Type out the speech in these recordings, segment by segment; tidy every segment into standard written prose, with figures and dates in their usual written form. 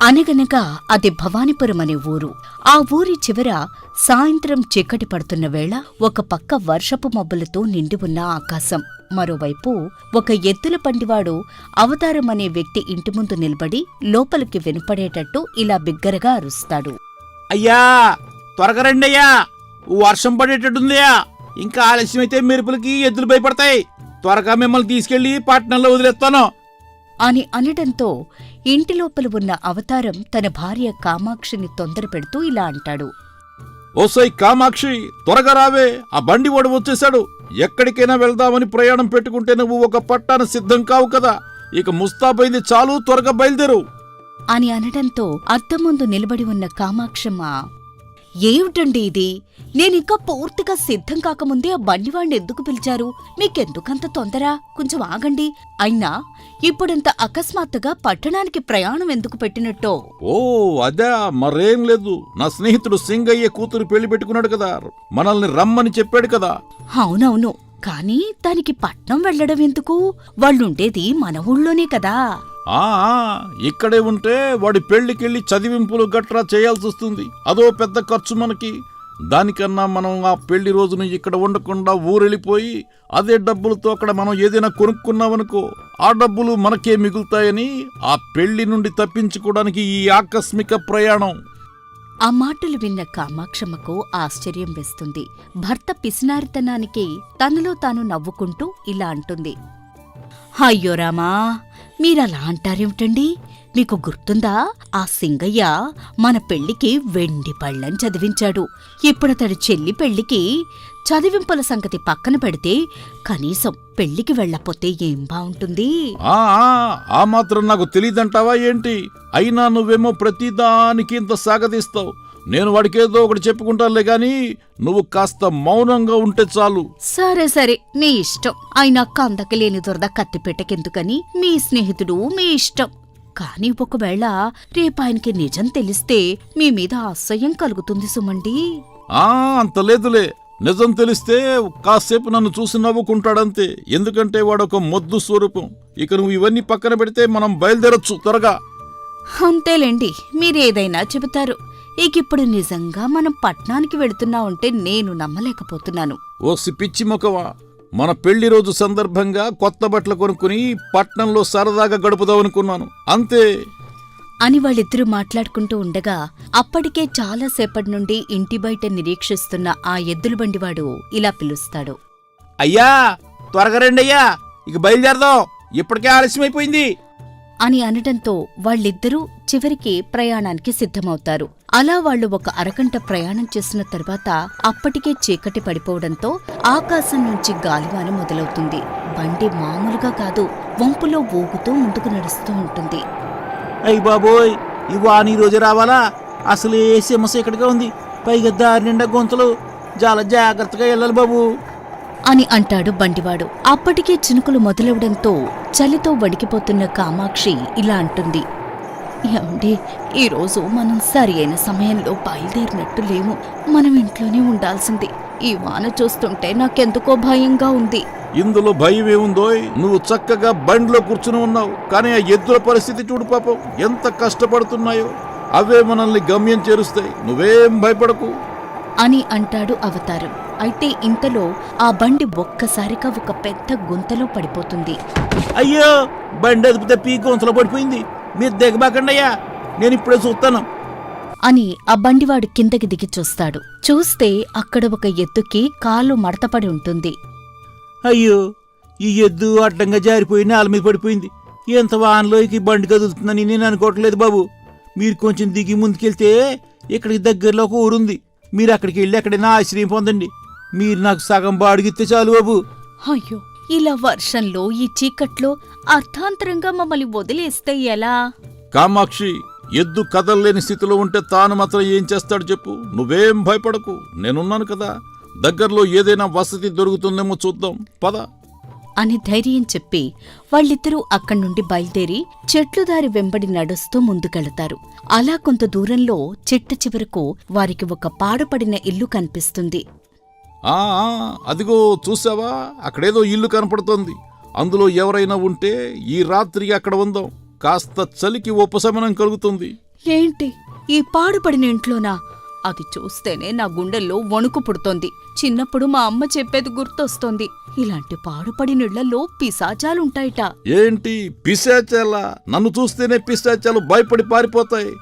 అనగనగా అది భవానీపురం అనే ఊరు. ఆ ఊరి చివర సాయంత్రం చీకటి పడుతున్న వేళ ఒక పక్క వర్షపు మబ్బులతో నిండి ఉన్న ఆకాశం, మరోవైపు ఒక ఎద్దుల బండివాడు అవతారం అనే వ్యక్తి ఇంటి ముందు నిలబడి లోపలికి వినపడేటట్టు ఇలా బిగ్గరగా అరుస్తాడు. అయ్యా, త్వరగా రండి అయ్యా, వర్షం పడేటట్టుందయ్యా. ఇంకా ఆలస్యమైతే మెరుపులకి ఎద్దులు భయపడతాయి. త్వరగా మిమ్మల్ని తీసుకెళ్లి పట్టణంలో వదిలేస్తాను అని అనడంతో ఇంటి లోపల ఉన్న అవతారం తన భార్య కామాక్షిని తొందర పెడుతూ ఇలా అంటాడు. ఓసై కామాక్షి, త్వరగా రావే, ఆ బండి వాడు వచ్చేశాడు. ఎక్కడికైనా వెళ్దామని ప్రయాణం పెట్టుకుంటే నువ్వు ఒక పట్టాన సిద్ధం కావు కదా. ఇక ముస్తాబైంది చాలు, త్వరగా బయలుదేరు అని అనడంతో అద్దం ముందు నిలబడి ఉన్న కామాక్షమ్మ, ఏమిటండి ఇది? నేనింకా పూర్తిగా సిద్ధం కాకముందే ఆ బండివాణ్ణి ఎందుకు పిలిచారు? మీకెందుకంత తొందర? కొంచెం ఆగండి. అయినా ఇప్పుడంత అకస్మాత్తుగా పట్టణానికి ప్రయాణం ఎందుకు పెట్టినట్టో? ఓ అదే, మరేం లేదు. నా స్నేహితుడు సింగయ్య కూతురు పెళ్లి పెట్టుకున్నాడు కదా, మనల్ని రమ్మని చెప్పాడు కదా. అవునవును, కానీ దానికి పట్నం వెళ్లడం ఎందుకు? వాళ్ళుండేది మన ఊళ్ళోనే కదా. ఇక్కడే ఉంటే వాడి పెళ్లికెళ్ళి చదివింపులు గట్రా చేయాల్సొస్తుంది. అదో పెద్ద ఖర్చు మనకి. దానికన్నా మనం ఆ పెళ్లి రోజున ఇక్కడ ఉండకుండా ఊరెళ్ళిపోయి అదే డబ్బులతో అక్కడ మనం ఏదైనా కొనుక్కున్నామనుకో, ఆ డబ్బులు మనకే మిగులుతాయని ఆ పెళ్లి నుండి తప్పించుకోవడానికి ఈ ఆకస్మిక ప్రయాణం. ఆ మాటలు విన్న కామాక్షమ్మకు ఆశ్చర్యం వేస్తుంది. భర్త పిసినారితనానికి తనలో తాను నవ్వుకుంటూ ఇలా అంటుంది. అయ్యో రామా, మీరలా అంటారేమిటండి? మీకు గుర్తుందా? ఆ సింగయ్య మన పెళ్లికి వెండి పళ్ళం చదివించాడు. ఇప్పుడతడు చెల్లి పెళ్లికి చదివింపుల సంగతి పక్కన పెడితే కనీసం పెళ్లికి వెళ్లపోతే ఏం బావుంటుంది? ఆ మాత్రం నాకు తెలీదంటావా ఏంటి? అయినా నువ్వేమో ప్రతిదానికి ఇంత సాగదీస్తావు. నేను వాడికేదో ఒకటి చెప్పుకుంటానులే గాని నువ్వు కాస్త మౌనంగా ఉంటే చాలు. సరే సరే, మీ ఇష్టం. అయినా కందకి లేని దొరద కత్తిపెట్టకెందుకని మీ స్నేహితుడు మీ ఇష్టం. కాని ఒకవేళ రేపాయనకి నిజం తెలిస్తే మీ మీద అసహ్యం కలుగుతుంది సుమండి. అంత లేదులే. నిజం తెలిస్తే కాసేపు నన్ను చూసి నవ్వుకుంటాడంతే. ఎందుకంటే వాడొక మొద్దు స్వరూపం. ఇక నువ్వు ఇవన్నీ పక్కన పెడితే మనం బయలుదేరొచ్చు త్వరగా. అంతేలేండి, మీరేదైనా చెబుతారు. ఇకిప్పుడు నిజంగా మనం పట్నానికి వెళుతున్నామంటే నేను నమ్మలేకపోతున్నాను. ఓసి పిచ్చి మొకవా, మన పెళ్లి రోజు సందర్భంగా కొత్త బట్టలు కొనుక్కుని పట్నంలో సరదాగా గడుపుదామనుకున్నాను, అంతే అని వాళ్ళిద్దరూ మాట్లాడుకుంటూ ఉండగా అప్పటికే చాలాసేపటి నుండి ఇంటి బయట నిరీక్షిస్తున్న ఆ ఎద్దుల బండివాడు ఇలా పిలుస్తాడు. అయ్యా, త్వరగా రండి అయ్యా, ఇక బయలుదేరదాం, ఇప్పటికే ఆలస్యమైపోయింది అని అనడంతో వాళ్ళిద్దరూ చివరికి ప్రయాణానికి సిద్ధమవుతారు. అలా వాళ్లు ఒక అరగంట ప్రయాణం చేసిన తర్వాత అప్పటికే చీకటి పడిపోవడంతో ఆకాశం నుంచి గాలివాన మొదలవుతుంది. బండి మామూలుగా కాదు, వంపులో ఊగుతూ ముందుకు నడుస్తూ ఉంటుంది. అయ్య బాబోయ్, ఈ వాన ఈ రోజు రావాలా? అసలే సమస్య ఇక్కడిగా ఉంది, పైగా దారి నిండా గొంతులు. చాలా జాగ్రత్తగా వెళ్ళాలి బాబు అని అంటాడు బండివాడు. అప్పటికే చినుకులు మొదలవడంతో చలితో వణికిపోతున్న కామాక్షి ఇలా అంటుంది. ఏమండి, ఈరోజు మనం సరి అయిన సమయంలో బయలుదేరినట్టు లేము. మనం ఇంట్లోనే ఉండాల్సింది. ఈ వాన చూస్తుంటే నాకెందుకో భయంగా ఉంది. ఇందులో భయం ఏముందో? నువ్వు చక్కగా బండిలో కూర్చుని ఉన్నావు, కానీ ఆ ఎద్దుల పరిస్థితి చూడు పాపం, ఎంత కష్టపడుతున్నాయో. అవే మనల్ని గమ్యం చేరుస్తాయి, నువ్వేం భయపడకు అని అంటాడు అవతారం. అయితే ఇంతలో ఆ బండి ఒక్కసారిగా ఒక పెద్ద గుంతలో పడిపోతుంది. అయ్యో, బండి అదుపు తప్పి గుంతలో పడిపోయింది, మీరు దిగబాకండయ్యా, నేను ఇప్పుడే చూస్తాను అని ఆ బండివాడు కిందకి దిగి చూస్తాడు. చూస్తే అక్కడ ఒక ఎద్దుకి కాలు మడతపడి ఉంటుంది. అయ్యో, ఈ ఎద్దు అడ్డంగా జారిపోయి నేల మీద పడిపోయింది. ఎంత వానలోకి బండి కదులుతుందని నేను అనుకోవట్లేదు బాబు. మీరు కొంచెం దిగి ముందుకెళ్తే ఇక్కడికి దగ్గరలో ఒక ఊరుంది, మీరు అక్కడికి వెళ్ళి ఎక్కడైనా ఆశ్రయం పొందండి. మీరు నాకు సగం బాడిగిస్తే చాలు బాబు. అయ్యో, ఇలా వర్షంలో ఈ చీకట్లో అర్థాంతరంగా మమ్మల్ని వదిలేస్తే ఎలా? కామాక్షి, ఎద్దు కదల్లేని స్థితిలో ఉంటే తాను మాత్రం ఏం చేస్తాడు చెప్పు. నువ్వేం భయపడకు, నేనున్నాను కదా. దగ్గరలో ఏదైనా వసతి దొరుకుతుందేమో చూద్దాం, పద అని ధైర్యం చెప్పి వాళ్ళిద్దరూ అక్కడి నుండి బయలుదేరి చెట్లు దారి వెంబడి నడుస్తూ ముందుకెళతారు. అలా కొంత దూరంలో చెట్టు చివరకు వారికి ఒక పాడుపడిన ఇల్లు కనిపిస్తుంది. అదిగో చూసావా, అక్కడేదో ఇల్లు కనపడుతోంది. అందులో ఎవరైనా ఉంటే ఈ రాత్రికి అక్కడ ఉందాం, కాస్త చలికి ఉపశమనం కలుగుతుంది. ఏంటి ఈ పాడుపడిన ఇంట్లోనా? అది చూస్తేనే నా గుండెల్లో వణుకు పుడుతోంది. చిన్నప్పుడు మా అమ్మ చెప్పేది గుర్తొస్తోంది. ఇలాంటి పాడుపడినిళ్లలో పిశాచాలుంటాయిట. ఏంటి పిశాచాలా? నన్ను చూస్తేనే పిశాచాలు భయపడి పారిపోతాయి.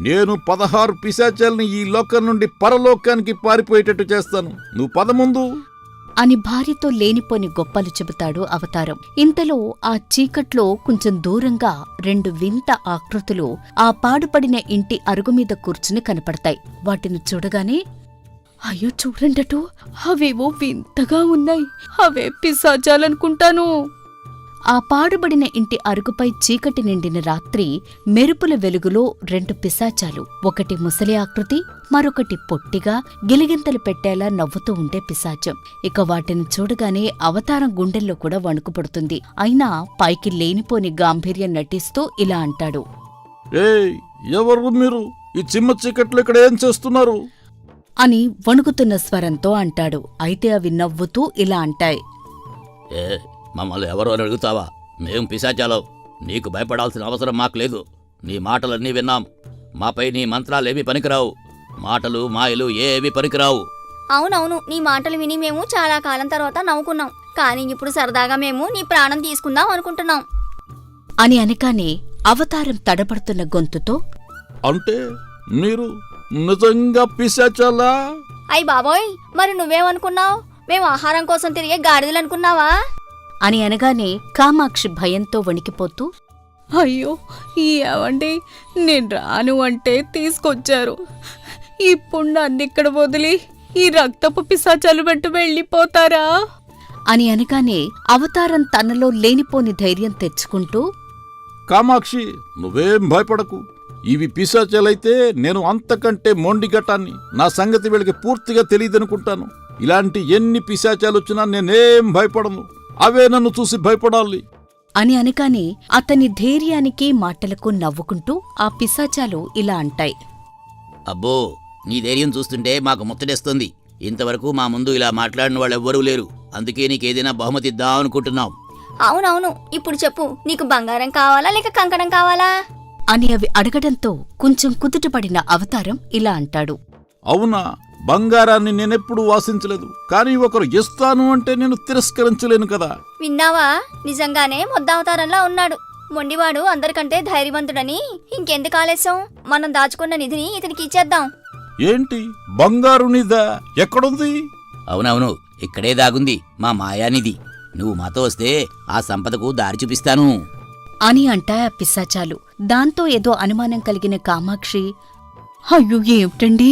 నేను 16 పిశాచాల్ని ఈ లోకం నుండి పరలోకానికి పారిపోయేటట్టు చేస్తాను. నువ్వు పద ముందు అని భార్యతో లేనిపోని గొప్పలు చెబుతాడు అవతారం. ఇంతలో ఆ చీకట్లో కొంచెం దూరంగా 2 వింత ఆకృతులు ఆ పాడుపడిన ఇంటి అరుగుమీద కూర్చుని కనపడతాయి. వాటిని చూడగానే అయ్యో చూడండటూ, అవేవో వింతగా ఉన్నాయి. అవే పిశాచాలనుకుంటాను. ఆ పాడుబడిన ఇంటి అరుగుపై చీకటి నిండిన రాత్రి మెరుపుల వెలుగులో 2 పిశాచాలు, ఒకటి ముసలి ఆకృతి, మరొకటి పొట్టిగా గిలిగింతలు పెట్టేలా నవ్వుతూ ఉండే పిశాచం. ఇక వాటిని చూడగానే అవతారం గుండెల్లో కూడా వణుకు పుడుతుంది. అయినా పైకి లేనిపోని గాంభీర్యం నటిస్తూ ఇలా అంటాడు. ఏయ్, ఎవరు మీరు? ఈ చిమ్మ చీకట్లో ఇక్కడ ఏం చేస్తున్నారు? అని వణుకుతున్న స్వరంతో అంటాడు. అయితే అవి నవ్వుతూ ఇలా అంటాయి. మమ్మల్ని ఎవరో అని అడుగుతావా? మేం పిశాచాలో. నీకు భయపడాల్సిన అవసరం మాకు లేదు. నీ మాటలన్నీ విన్నాం. మాపై నీ మంత్రాలేవి పనికిరావు. మాటలు మాయలు ఏవి పనికిరావు. అవునవును, నీ మాటలు విని మేము చాలా కాలం తర్వాత నవ్వుకున్నాం. కానీ ఇప్పుడు సరదాగా మేము నీ ప్రాణం తీసుకుందాం అనుకుంటున్నాం అని అనగానే అవతారం తడబడుతున్న గొంతుతో, అంటే మీరు నిజంగా పిశాచాలా? అయ్ బాబోయ్, మరి నువ్వేమనుకున్నావు? మేము ఆహారం కోసం తిరిగే గాడిదలనుకున్నావా? అని అనగానే కామాక్షి భయంతో వణికిపోతూ, అయ్యో ఏవండి, నేను రాను అంటే తీసుకొచ్చారు. ఇప్పుడు నన్నిక్కడ వదిలి ఈ రక్తపు పిశాచాలు వెంట వెళ్ళిపోతారా? అని అనగానే అవతారం తనలో లేనిపోని ధైర్యం తెచ్చుకుంటూ, కామాక్షి, నువ్వేం భయపడకు. ఇవి పిశాచాలైతే నేను అంతకంటే మొండిగటాన్ని. నా సంగతి వీళ్ళకి పూర్తిగా తెలియదనుకుంటాను. ఇలాంటి ఎన్ని పిశాచాలొచ్చినా నేనేం భయపడను. అవే నన్ను చూసి భయపడాలి అని అనగానే అతని ధైర్యానికి మాటలకు నవ్వుకుంటూ ఆ పిశాచాలు ఇలా అంటాయి. అబ్బో, నీ ధైర్యం చూస్తుంటే మాకు ముచ్చటేస్తుంది. ఇంతవరకు మా ముందు ఇలా మాట్లాడిన వాళ్ళెవ్వరూ లేరు. అందుకే నీకేదైనా బహుమతి ఇద్దాం అనుకుంటున్నాం. అవునవును, ఇప్పుడు చెప్పు, నీకు బంగారం కావాలా లేక కంకణం కావాలా? అని అవి అడగడంతో కొంచెం కుదుటపడిన అవతారం ఇలా అంటాడు. అవునా, బంగారాన్ని నేనెప్పుడూ వాసించలేదు. కానీ ఒకరు ఇస్తాను అంటే నేను తిరస్కరించలేను కదా. విన్నావా, నిజంగానే మొద్దావతారంలా ఉన్నాడు. మొండివాడు అందరికంటే ధైర్యవంతుడని. ఇంకెందుకు ఆలస్యం, మనం దాచుకున్న నిధిని ఇతనికి ఇచ్చేద్దాం. ఏంటి, బంగారు నిధా? ఎక్కడుంది? అవునవును, ఇక్కడే దాగుంది మా మాయానిధి. నువ్వు మాతో వస్తే ఆ సంపదకు దారి చూపిస్తాను అని అంటాయి ఆ పిశాచాలు. దాంతో ఏదో అనుమానం కలిగిన కామాక్షి, అయ్యో ఏమిటండి,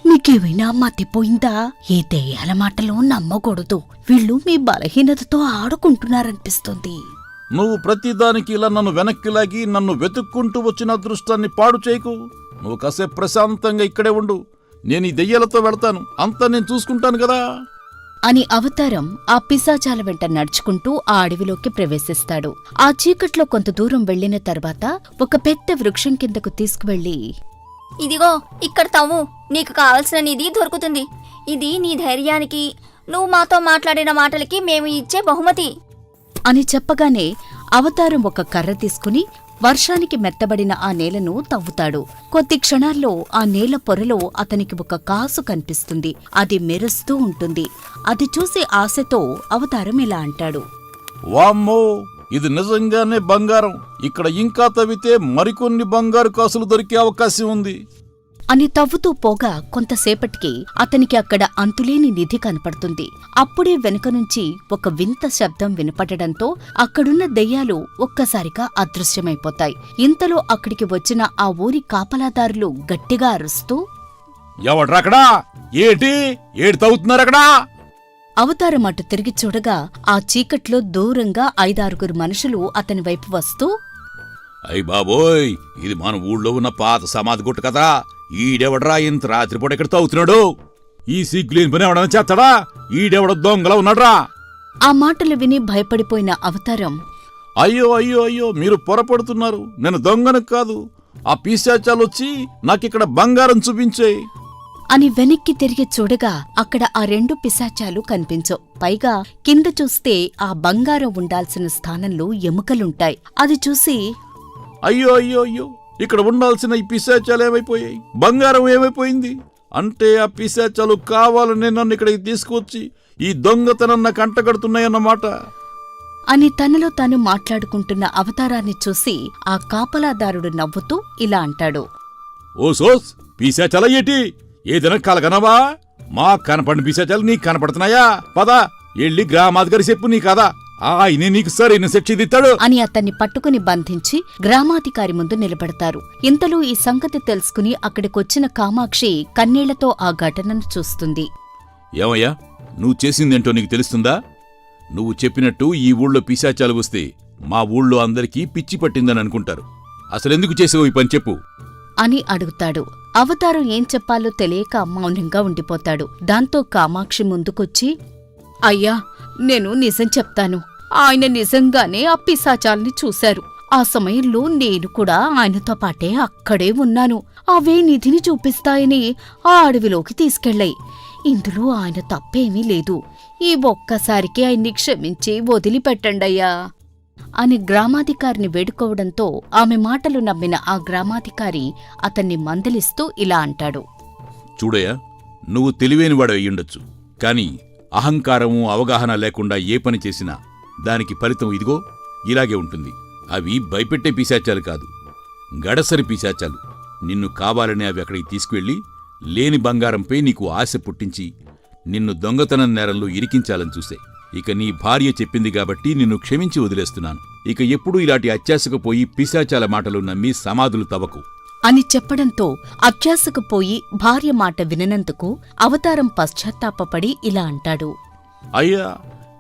మీకేమైనా మతిపోయిందా? ఏ దెయ్యాల మాటలో నమ్మకూడదు. వీళ్ళు మీ బలహీనతతో ఆడుకుంటున్నారనిపిస్తుంది. నువ్వు ప్రతిదానికి ఇలా నన్ను వెనక్కిలాగి నన్ను వెతుక్కుంటూ వచ్చిన అదృష్టాన్ని పాడు చేయకు. నువ్వు కాసేపు ప్రశాంతంగా ఇక్కడే ఉండు. నేను ఈ దెయ్యాలతో వెళతాను. అంతా నేను చూసుకుంటాను కదా అని అవతారం ఆ పిశాచాల వెంట నడుచుకుంటూ ఆ అడవిలోకి ప్రవేశిస్తాడు. ఆ చీకట్లో కొంత దూరం వెళ్లిన తర్వాత ఒక పెద్ద వృక్షం కిందకు తీసుకువెళ్లి, ఇదిగో ఇక్కడ తవ్వు, నీకు కావలసిన నిధి దొరుకుతుంది. ఇది నీ ధైర్యానికి, నువ్వు మాతో మాట్లాడిన మాటలకి మేము ఇచ్చే బహుమతి అని చెప్పగానే అవతారం ఒక కర్ర తీసుకుని వర్షానికి మెత్తబడిన ఆ నేలను తవ్వుతాడు. కొద్ది క్షణాల్లో ఆ నేల పొరలో అతనికి ఒక కాసు కనిపిస్తుంది. అది మెరుస్తూ ఉంటుంది. అది చూసి ఆశతో అవతారం ఇలా అంటాడు. వామ్మో, ఇది నిజంగానే బంగారం. ఇక్కడ ఇంకా తవ్వితే మరికొన్ని బంగారు కాసులు దొరికే అవకాశం ఉంది అని తవ్వుతూ పోగా కొంతసేపటికి అతనికి అక్కడ అంతులేని నిధి కనపడుతుంది. అప్పుడే వెనుక నుంచి ఒక వింత శబ్దం వినపడడంతో అక్కడున్న దెయ్యాలు ఒక్కసారిగా అదృశ్యమైపోతాయి. ఇంతలో అక్కడికి వచ్చిన ఆ ఊరి కాపలాదారులు గట్టిగా అరుస్తూ, ఎవడ్రక్కడా? ఏడు తవ్వుతున్నారక్కడా? అవతారం అటు తిరిగి చూడగా ఆ చీకట్లో దూరంగా 5-6 మనుషులు అతని వైపు వస్తూ, అయ్ బాబోయ్, ఇది మన ఊళ్ళో ఉన్న పాత సమాధి గుట్ట కదా. ఈడెవడ్రా ఇంత రాత్రిపూట ఇక్కడ తవ్వుతున్నాడు? ఈ సిగ్గులేని పని ఎవడన్నా చేస్తాడా? ఈడెవడ దొంగలా ఉన్నాడ్రా? ఆ మాటలు విని భయపడిపోయిన అవతారం, అయ్యో అయ్యో అయ్యో, మీరు పొరపడుతున్నారు. నేను దొంగను కాదు. ఆ పిశాచాలొచ్చి నాకిక్కడ బంగారం చూపించేయి అని వెనక్కి తిరిగి చూడగా అక్కడ ఆ 2 పిశాచాలు కనిపించవు. పైగా కింద చూస్తే ఆ బంగారం ఉండాల్సిన స్థానంలో ఎముకలుంటాయి. అది చూసి, అయ్యో అయ్యో అయ్యో, ఇక్కడ ఉండాల్సిన ఈ పిశాచాలు ఏమైపోయాయి? బంగారం ఏమైపోయింది? అంటే ఆ పిశాచాలు కావాలని నన్ను ఇక్కడికి తీసుకువచ్చి ఈ దొంగతనం నాకు అంటగడుతున్నాయన్నమాట. అని తనలో తాను మాట్లాడుకుంటున్న అవతారాన్ని చూసి ఆ కాపలాదారుడు నవ్వుతూ ఇలా అంటాడు. ఓ సోస్, పిశాచాల ఏటి? ఏదైనా కలగనవా? మా కనపడిన పిశాచాలు నీకు కనపడుతున్నాయా? పదా ఎళ్ళి గ్రామాధికారి చెప్పు నీ కదా, ఆయనే నీకు సరైన శిక్ష దిస్తాడు అని అతన్ని పట్టుకుని బంధించి గ్రామాధికారి ముందు నిలబెడతారు. ఇంతలో ఈ సంగతి తెలుసుకుని అక్కడికొచ్చిన కామాక్షి కన్నీళ్లతో ఆ ఘటనను చూస్తుంది. ఏమయ్యా, నువ్వు చేసిందేంటో నీకు తెలుస్తుందా? నువ్వు చెప్పినట్టు ఈ ఊళ్ళో పిశాచాలు వస్తే మా ఊళ్ళో అందరికీ పిచ్చి పట్టిందని అనుకుంటారు. అసలెందుకు చేసావు ఈ పని చెప్పు అని అడుగుతాడు. అవతారం ఏం చెప్పాలో తెలియక మౌనంగా ఉండిపోతాడు. దాంతో కామాక్షి ముందుకొచ్చి, అయ్యా, నేను నిజం చెప్తాను. ఆయన నిజంగానే ఆ పిశాచాల్ని చూశారు. ఆ సమయంలో నేను కూడా ఆయనతో పాటే అక్కడే ఉన్నాను. అవే నిధిని చూపిస్తాయని ఆ అడవిలోకి తీసుకెళ్ళాయి. ఇందులో ఆయన తప్పేమీ లేదు. ఈ ఒక్కసారికి ఆయన్ని క్షమించి వదిలిపెట్టండయ్యా అని గ్రామాధికారిని వేడుకోవడంతో ఆమె మాటలు నమ్మిన ఆ గ్రామాధికారి అతన్ని మందలిస్తూ ఇలా అంటాడు. చూడయ్యా, నువ్వు తెలివైనవాడు అయ్యుండొచ్చు, కాని అహంకారము అవగాహన లేకుండా ఏ పని చేసినా దానికి ఫలితం ఇదిగో ఇలాగే ఉంటుంది. అవి భయపెట్టే పిశాచాలు కాదు, గడసరి పిశాచాలు. నిన్ను కావాలని అవి అక్కడికి తీసుకువెళ్ళి లేని బంగారంపై నీకు ఆశ పుట్టించి నిన్ను దొంగతనం నేరంలో ఇరికించాలని చూసే. ఇక నీ భార్య చెప్పింది కాబట్టి నిన్ను క్షమించి వదిలేస్తున్నాను. ఇక ఎప్పుడూ ఇలాంటి అత్యాశకు పోయి పిశాచాల మాటలు నమ్మి సమాధులు తవ్వకు అని చెప్పడంతో అత్యాశకు పోయి భార్య మాట విననందుకు అవతారం పశ్చాత్తాపపడి ఇలా అంటాడు. అయ్యా,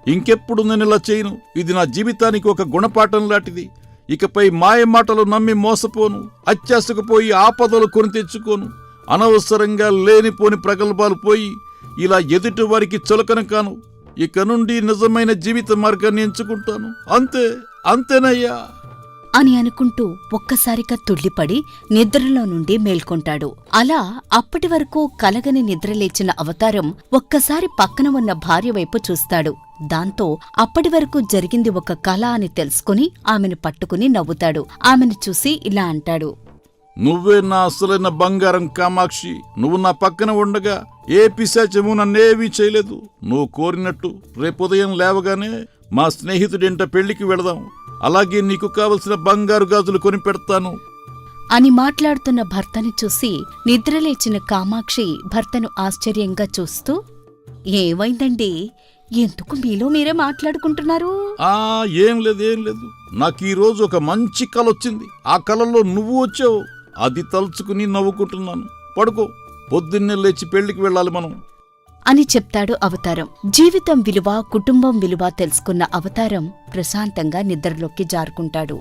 ఇంకెప్పుడు నేను ఇలా చేయను. ఇది నా జీవితానికి ఒక గుణపాఠం లాంటిది. ఇకపై మాయ మాటలు నమ్మి మోసపోను. అత్యాశకు పోయి ఆపదలు కొని తెచ్చుకోను. అనవసరంగా లేనిపోని ప్రగల్భాలు పోయి ఇలా ఎదుటి వారికి చులకన కాను. ఇక నుండి నిజమైన జీవిత మార్గాన్ని ఎంచుకుంటాను. అంతేనయ్యా అని అనుకుంటూ ఒక్కసారిగా తుళ్లిపడి నిద్రలో నుండి మేల్కొంటాడు. అలా అప్పటి వరకు కలగని నిద్రలేచిన అవతారం ఒక్కసారి పక్కన ఉన్న భార్య వైపు చూస్తాడు. దాంతో అప్పటి వరకు జరిగింది ఒక కల అని తెలుసుకుని ఆమెను పట్టుకుని నవ్వుతాడు. ఆమెను చూసి ఇలా అంటాడు. నువ్వే నా అసలైన బంగారం కామాక్షి. నువ్వు నా పక్కన ఉండగా ఏ పిశాచము నన్నేవీ చేయలేదు. నువ్వు కోరినట్టు రేపుదయం లేవగానే మా స్నేహితుడింట పెళ్లికి వెళదాం. అలాగే నీకు కావలసిన బంగారు గాజులు కొని పెడతాను అని మాట్లాడుతున్న భర్తని చూసి నిద్రలేచిన కామాక్షి భర్తను ఆశ్చర్యంగా చూస్తూ, ఏమైందండి? ఎందుకు మీలో మీరే మాట్లాడుకుంటున్నారు? ఏం లేదు. నాకు ఈ రోజు ఒక మంచి కల వచ్చింది. ఆ కలలో నువ్వు వచ్చావు. అది తలుచుకుని నవ్వుకుంటున్నాను. పడుకో, పొద్దున్నే లేచి పెళ్లికి వెళ్ళాలి మనం అని చెప్తాడు అవతారం. జీవితం విలువ, కుటుంబం విలువ తెలుసుకున్న అవతారం ప్రశాంతంగా నిద్రలోకి జారుకుంటాడు.